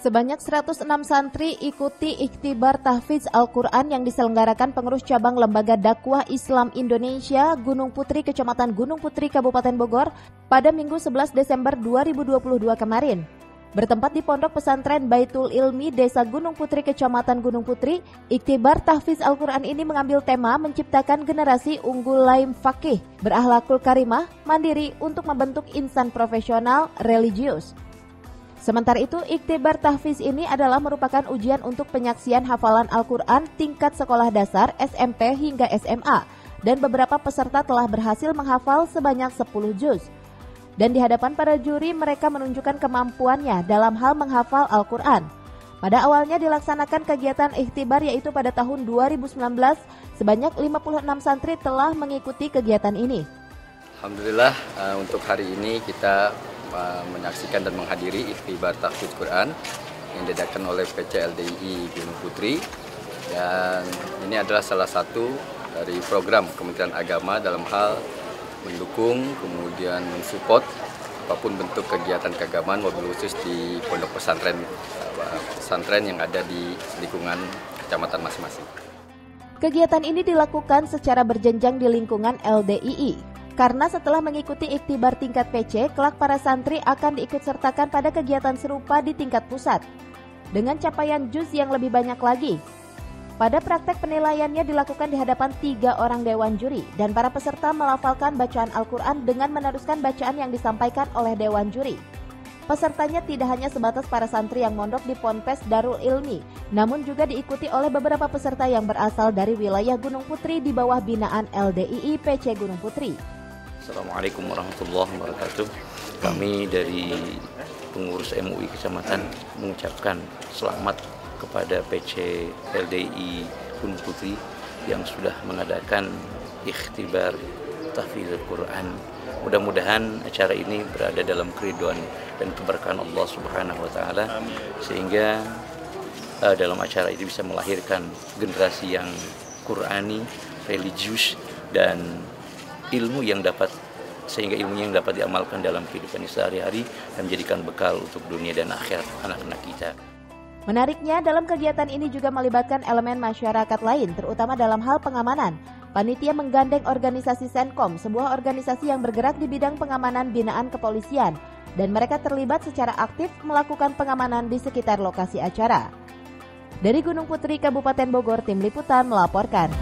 Sebanyak 106 santri ikuti ikhtibar tahfiz Al-Quran yang diselenggarakan pengurus cabang Lembaga Dakwah Islam Indonesia Gunung Putri, Kecamatan Gunung Putri, Kabupaten Bogor pada Minggu 11 Desember 2022 kemarin. Bertempat di Pondok Pesantren Baitul Ilmi, Desa Gunung Putri, Kecamatan Gunung Putri, ikhtibar tahfiz Al-Quran ini mengambil tema menciptakan generasi unggul laim fakih, berakhlakul karimah, mandiri untuk membentuk insan profesional religius. Sementara itu, ikhtibar tahfiz ini adalah merupakan ujian untuk penyaksian hafalan Al-Quran tingkat sekolah dasar, SMP hingga SMA, dan beberapa peserta telah berhasil menghafal sebanyak 10 juz. Dan di hadapan para juri, mereka menunjukkan kemampuannya dalam hal menghafal Al-Quran. Pada awalnya dilaksanakan kegiatan ikhtibar yaitu pada tahun 2019, sebanyak 56 santri telah mengikuti kegiatan ini. Alhamdulillah untuk hari ini kita menyaksikan dan menghadiri ikhtibar tahfiz Quran yang diadakan oleh PC LDII Gunung Putri, dan ini adalah salah satu dari program Kementerian Agama dalam hal mendukung kemudian mensupport apapun bentuk kegiatan keagamaan, wabil khusus di pondok pesantren yang ada di lingkungan kecamatan masing-masing. Kegiatan ini dilakukan secara berjenjang di lingkungan LDII. Karena setelah mengikuti ikhtibar tingkat PC, kelak para santri akan diikutsertakan pada kegiatan serupa di tingkat pusat, dengan capaian juz yang lebih banyak lagi. Pada praktek penilaiannya dilakukan di hadapan 3 orang dewan juri, dan para peserta melafalkan bacaan Al-Quran dengan meneruskan bacaan yang disampaikan oleh dewan juri. Pesertanya tidak hanya sebatas para santri yang mondok di Ponpes Darul Ilmi, namun juga diikuti oleh beberapa peserta yang berasal dari wilayah Gunung Putri di bawah binaan LDII PC Gunung Putri. Assalamualaikum warahmatullahi wabarakatuh. Kami dari pengurus MUI Kecamatan mengucapkan selamat kepada PC LDII Gunung Putri yang sudah mengadakan ikhtibar tahfiz Al-Quran. Mudah-mudahan acara ini berada dalam keridhaan dan keberkahan Allah Subhanahu wa Ta'ala, sehingga dalam acara ini bisa melahirkan generasi yang Qurani, religius, dan ilmu yang dapat diamalkan dalam kehidupan sehari-hari dan menjadikan bekal untuk dunia dan akhirat anak-anak kita. Menariknya, dalam kegiatan ini juga melibatkan elemen masyarakat lain, terutama dalam hal pengamanan. Panitia menggandeng organisasi Senkom, sebuah organisasi yang bergerak di bidang pengamanan binaan kepolisian, dan mereka terlibat secara aktif melakukan pengamanan di sekitar lokasi acara. Dari Gunung Putri, Kabupaten Bogor, Tim Liputan melaporkan.